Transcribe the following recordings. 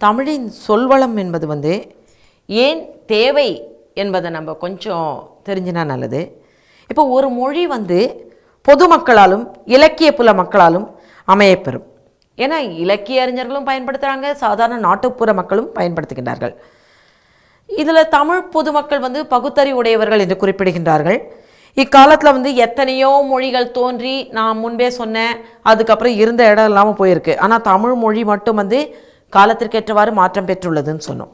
தமிழின் சொல்வளம் என்பது ஏன் தேவை என்பதை நம்ம கொஞ்சம் தெரிஞ்சினா நல்லது. இப்போ ஒரு மொழி பொதுமக்களாலும் இலக்கிய புல மக்களாலும் அமையப்பெறும். ஏன்னா இலக்கிய அறிஞர்களும் பயன்படுத்துகிறாங்க, சாதாரண நாட்டுப்புற மக்களும் பயன்படுத்துகின்றார்கள். இதில் தமிழ் பொதுமக்கள் பகுத்தறிவு உடையவர்கள் என்று குறிப்பிடுகின்றார்கள். இக்காலத்தில் எத்தனையோ மொழிகள் தோன்றி நான் முன்பே சொன்னேன், அதுக்கப்புறம் இருந்த இடம் இல்லாமல் போயிருக்கு. ஆனால் தமிழ் மொழி மட்டும் காலத்திற்கேற்றவாறு மாற்றம் பெற்றுள்ளதுன்னு சொன்னோம்.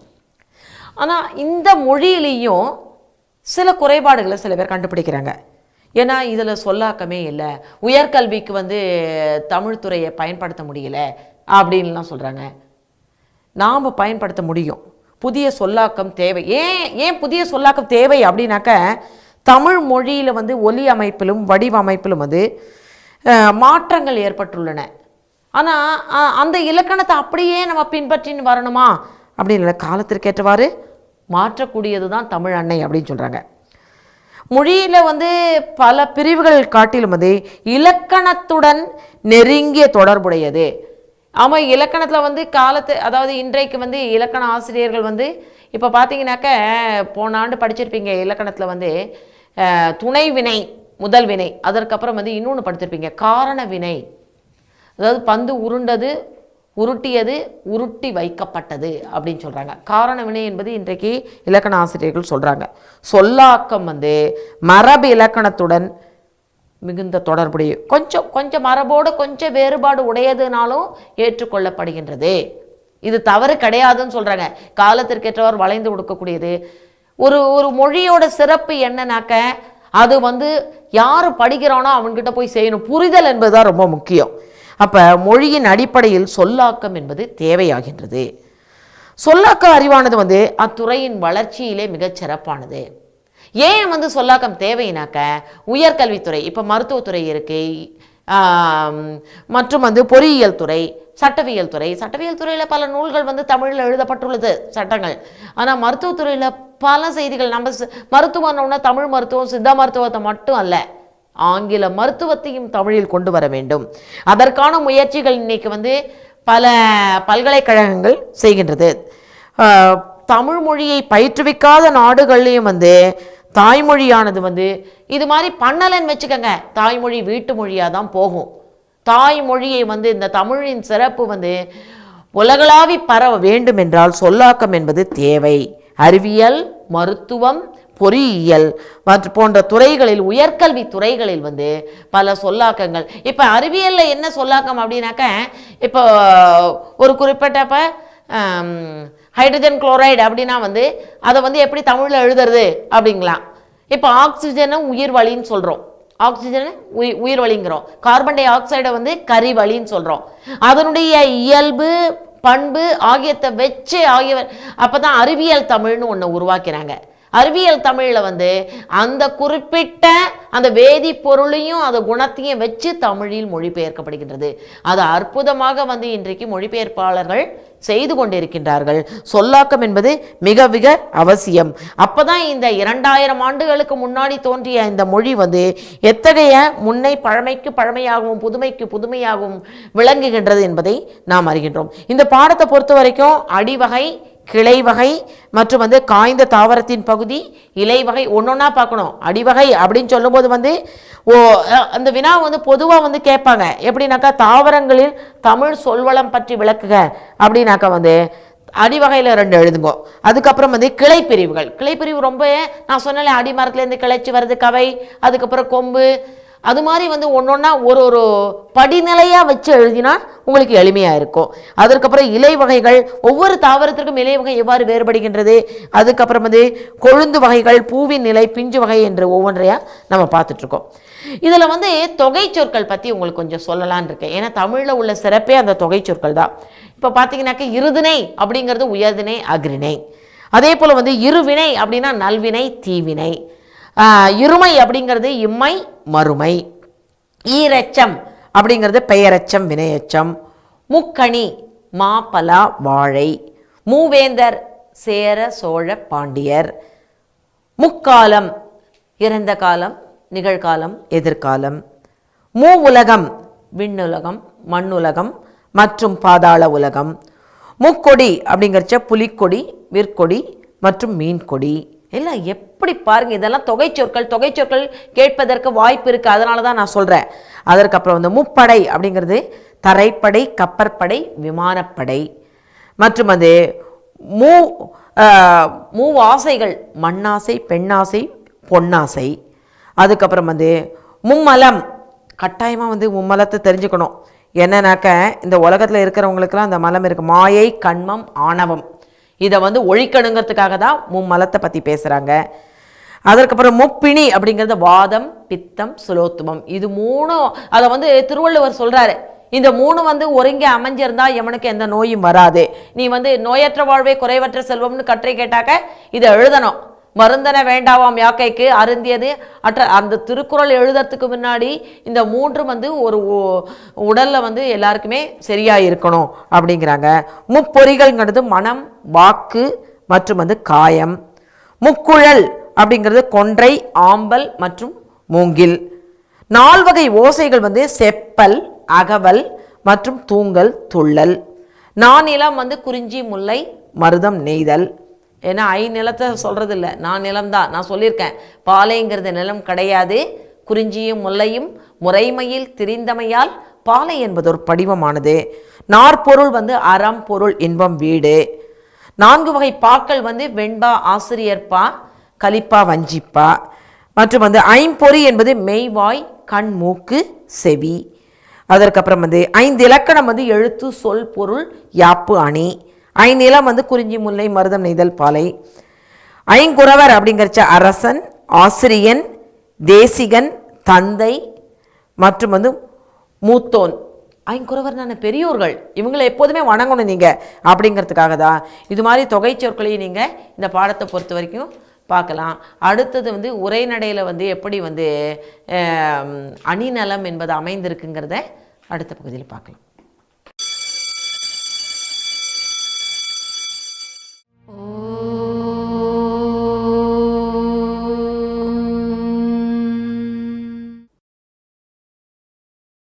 ஆனால் இந்த மொழியிலையும் சில குறைபாடுகளை சில பேர் கண்டுபிடிக்கிறாங்க. ஏன்னா இதில் சொல்லாக்கமே இல்லை, உயர்கல்விக்கு தமிழ்துறையை பயன்படுத்த முடியல அப்படின்லாம் சொல்கிறாங்க. நாம் பயன்படுத்த முடியும், புதிய சொல்லாக்கம் தேவை. ஏன் புதிய சொல்லாக்கம் தேவை அப்படின்னாக்க, தமிழ் மொழியில் ஒலி அமைப்பிலும் வடிவமைப்பிலும் மாற்றங்கள் ஏற்பட்டுள்ளன. ஆனால் அந்த இலக்கணத்தை அப்படியே நம்ம பின்பற்றின்னு வரணுமா அப்படின்னு காலத்திற்கேற்றவாறு மாற்றக்கூடியது தான் தமிழ் அன்னை அப்படின்னு சொல்கிறாங்க. மொழியில் பல பிரிவுகள் காட்டிலும் இலக்கணத்துடன் நெருங்கிய தொடர்புடையது. ஆமாம், இலக்கணத்தில் காலத்து, அதாவது இன்றைக்கு இலக்கண ஆசிரியர்கள் இப்போ பார்த்தீங்கன்னாக்க, போன ஆண்டு படிச்சிருப்பீங்க இலக்கணத்தில் துணை வினை முதல் வினை, அதற்கப்புறம் இன்னொன்று படிச்சிருப்பீங்க காரண வினை. அதாவது பந்து உருண்டது, உருட்டியது, உருட்டி வைக்கப்பட்டது அப்படின்னு சொல்கிறாங்க. காரண வினை என்பது இன்றைக்கு இலக்கண ஆசிரியர்கள் சொல்கிறாங்க. சொல்லாக்கம் மரபு இலக்கணத்துடன் மிகுந்த தொடர்புடைய, கொஞ்சம் மரபோடு கொஞ்சம் வேறுபாடு உடையதுனாலும் ஏற்றுக்கொள்ளப்படுகின்றது. இது தவறு கிடையாதுன்னு சொல்கிறாங்க. காலத்திற்கேற்றவர் வளைந்து கொடுக்கக்கூடியது. ஒரு மொழியோட சிறப்பு என்னன்னாக்க, அது யார் படிக்கிறானோ அவன்கிட்ட போய் செய்யணும். புரிதல் என்பதுதான் ரொம்ப முக்கியம். அப்போ மொழியின் அடிப்படையில் சொல்லாக்கம் என்பது தேவையாகின்றது. சொல்லாக்க அறிவானது அத்துறையின் வளர்ச்சியிலே மிகச் சிறப்பானது. ஏன் சொல்லாக்கம் தேவைனாக்க, உயர்கல்வித்துறை, இப்போ மருத்துவத்துறை இருக்கு, மற்றும் பொறியியல் துறை, சட்டவியல் துறை. சட்டவியல் துறையில் பல நூல்கள் தமிழில் எழுதப்பட்டுள்ளது, சட்டங்கள். ஆனால் மருத்துவத்துறையில் பல செய்திகள், நம்ம மருத்துவம்னா தமிழ் மருத்துவம், சித்தா மருத்துவத்தை மட்டும் அல்ல, ஆங்கில மருத்துவத்தையும் தமிழில் கொண்டு வர வேண்டும். அதற்கான முயற்சிகள் இன்னைக்கு பல பல்கலைக்கழகங்கள் செய்கின்றது. தமிழ் மொழியை பயிற்றுவிக்காத நாடுகள்லையும் தாய்மொழியானது இது மாதிரி பண்ணலன்னு வச்சுக்கோங்க, தாய்மொழி வீட்டு மொழியாக தான் போகும். தாய்மொழியை இந்த தமிழின் சிறப்பு உலகளாவி பரவ வேண்டும் என்றால் சொல்லாக்கம் என்பது தேவை. அறிவியல், மருத்துவம், பொறியியல் மற்றும் போன்ற துறைகளில், உயர்கல்வி துறைகளில் பல சொல்லாக்கங்கள். இப்போ அறிவியலில் என்ன சொல்லாக்கம் அப்படின்னாக்க, இப்போ ஒரு குறிப்பிட்டப்ப ஹைட்ரஜன் குளோரைடு அப்படின்னா அதை எப்படி தமிழில் எழுதுறது அப்படிங்களாம். இப்போ ஆக்சிஜனை உயிர் வளின்னு சொல்கிறோம், ஆக்சிஜனை உயிர் வளிங்கிறோம். கார்பன் டை ஆக்சைடை கரிவளின்னு சொல்கிறோம். அதனுடைய இயல்பு, பண்பு ஆகியத்தை வச்சு அப்போ தான் அறிவியல் தமிழ்னு ஒன்று உருவாக்கினாங்க. அறிவியல் தமிழில் அந்த குறிப்பிட்ட அந்த வேதிப்பொருளையும் அந்த குணத்தையும் வச்சு தமிழில் மொழிபெயர்க்கப்படுகின்றது. அது அற்புதமாக இன்றைக்கு மொழிபெயர்ப்பாளர்கள் செய்து கொண்டிருக்கின்றார்கள். சொல்லாக்கம் என்பது மிக மிக அவசியம். அப்போதான் இந்த 2000 ஆண்டுகளுக்கு முன்னாடி தோன்றிய இந்த மொழி எத்தகைய முன்னை பழமைக்கு பழமையாகவும் புதுமைக்கு புதுமையாகவும் விளங்குகின்றது என்பதை நாம் அறிகின்றோம். இந்த பாடத்தை பொறுத்த வரைக்கும் அடிவகை, கிளை வகை மற்றும் காய்ந்த தாவரத்தின் பகுதி, இலை வகை ஒன்றொன்னா பார்க்கணும். அடிவகை அப்படின்னு சொல்லும்போது அந்த வினா பொதுவாக கேட்பாங்க. எப்படின்னாக்கா, தாவரங்களில் தமிழ் சொல்வளம் பற்றி விளக்குக அப்படின்னாக்கா அடிவகையில் 2 எழுதுங்கோ. அதுக்கப்புறம் கிளை பிரிவுகள். கிளை பிரிவு ரொம்ப, நான் சொன்னாலே அடிமரத்துலேருந்து கிளைச்சி வருது கவை, அதுக்கப்புறம் கொம்பு, அது மாதிரி ஒன்றொன்னா ஒரு படிநிலையாக வச்சு எழுதினா உங்களுக்கு எளிமையாக இருக்கும். அதுக்கப்புறம் இலை வகைகள், ஒவ்வொரு தாவரத்திற்கும் இலை வகை எவ்வாறு வேறுபடுகின்றது. அதுக்கப்புறம் கொழுந்து வகைகள், பூவின் நிலை, பிஞ்சு வகை என்று ஒவ்வொன்றையாக நம்ம பார்த்துட்ருக்கோம். இதில் தொகை சொற்கள் பற்றி உங்களுக்கு கொஞ்சம் சொல்லலான் இருக்கேன். ஏன்னா தமிழில் உள்ள சிறப்பே அந்த தொகை சொற்கள் தான். இப்போ பார்த்தீங்கன்னாக்க, இருதிணை அப்படிங்கிறது உயர்திணை, அக்ரிணை. அதே போல் இருவினை அப்படின்னா நல்வினை, தீவினை. இருமை அப்படிங்கிறது இம்மை, மறுமை. ஈரச்சம் அப்படிங்கிறது பெயரச்சம், வினையச்சம். முக்கணி, மாப்பலா, வாழை. மூவேந்தர், சேர, சோழ, பாண்டியர். முக்காலம், இறந்த காலம், நிகழ்காலம், எதிர்காலம். மூவுலகம், விண்ணுலகம், மண்ணுலகம் மற்றும் பாதாள உலகம். முக்கொடி அப்படிங்கிறச்ச புலிக்கொடி, விற்கொடி மற்றும் மீன்கொடி. எல்லாம் எப்படி பாருங்க, இதெல்லாம் தொகை சொற்கள் கேட்பதற்கு வாய்ப்பு இருக்குது, அதனால தான் நான் சொல்கிறேன். அதற்கப்புறம் வந்து முப்படை அப்படிங்கிறது தரைப்படை, கப்பற்படை, விமானப்படை. மற்றும் அது மூவாசைகள், மண்ணாசை, பெண்ணாசை, பொன்னாசை. அதுக்கப்புறம் வந்து மும்மலம், கட்டாயமாக வந்து மும்மலத்தை தெரிஞ்சுக்கணும். என்னன்னாக்க இந்த உலகத்தில் இருக்கிறவங்களுக்கெல்லாம் அந்த மலம் இருக்குது, மாயை, கண்மம், ஆணவம். இதை வந்து ஒழிக்கணுங்கிறதுக்காக தான் மும்மலத்தை பற்றி பேசுகிறாங்க. அதற்கப்புறம் முப்பிணி அப்படிங்கிறது வாதம், பித்தம், சுலோத்துமம். இது மூணும் அதை வந்து திருவள்ளுவர் சொல்கிறாரு, இந்த மூணு வந்து ஒருங்கே அமைஞ்சிருந்தா எவனுக்கு எந்த நோயும் வராது. நீ வந்து நோயற்ற வாழ்வே குறைவற்ற செல்வம்னு கற்றை கேட்டாக்க இதை எழுதணும். மருந்தன வேண்டாவாம் யாக்கைக்கு அருந்தியது அற்ற. அந்த திருக்குறள் எழுதுறதுக்கு முன்னாடி இந்த மூன்று வந்து ஒரு உடலில் வந்து எல்லாருக்குமே சரியாக இருக்கணும் அப்படிங்கிறாங்க. முப்பொறிகள்ங்கிறது மனம், வாக்கு மற்றும் வந்து காயம். முக்குழல் அப்படிங்கிறது கொன்றை, ஆம்பல் மற்றும் மூங்கில். 4 வகை ஓசைகள் வந்து செப்பல், அகவல் மற்றும் தூங்கல், துள்ளல். நானிலம் வந்து குறிஞ்சி, முல்லை, மருதம், நெய்தல். ஏன்னா நிலத்தை சொல்கிறது இல்லை, நான் நிலம்தான். நான் சொல்லியிருக்கேன், பாலைங்கிறது நிலம் கிடையாது. குறிஞ்சியும் முல்லையும் முறைமையில் திரிந்தமையால் பாலை என்பது ஒரு படிவமானது. நாற்பொருள் வந்து அறம், பொருள், இன்பம், வீடு. 4 வகை பாக்கள் வந்து வெண்பா, ஆசிரியர்பா, கலிப்பா, வஞ்சிப்பா. மற்றும் வந்து ஐம்பொறி என்பது மெய்வாய், கண், மூக்கு, செவி. அதற்கப்புறம் வந்து 5 இலக்கணம் வந்து எழுத்து, சொல், பொருள், யாப்பு, அணி. 5 நிலம் வந்து குறிஞ்சி, முல்லை, மருதம், நெய்தல், பாலை. 5 குறவர் அப்படிங்கிறச்ச அரசன், ஆசிரியன், தேசிகன், தந்தை மற்றும் வந்து மூத்தோன். 5 குறவர் நான் பெரியோர்கள், இவங்களை எப்போதுமே வணங்கணும் நீங்கள் அப்படிங்கிறதுக்காக தான். இது மாதிரி தொகை சொற்களையும் நீங்கள் இந்த பாடத்தை பொறுத்த வரைக்கும் பார்க்கலாம். அடுத்தது வந்து உரைநடையில் வந்து எப்படி வந்து அணிநலம் என்பது அமைந்திருக்குங்கிறத அடுத்த பகுதியில் பார்க்கலாம்.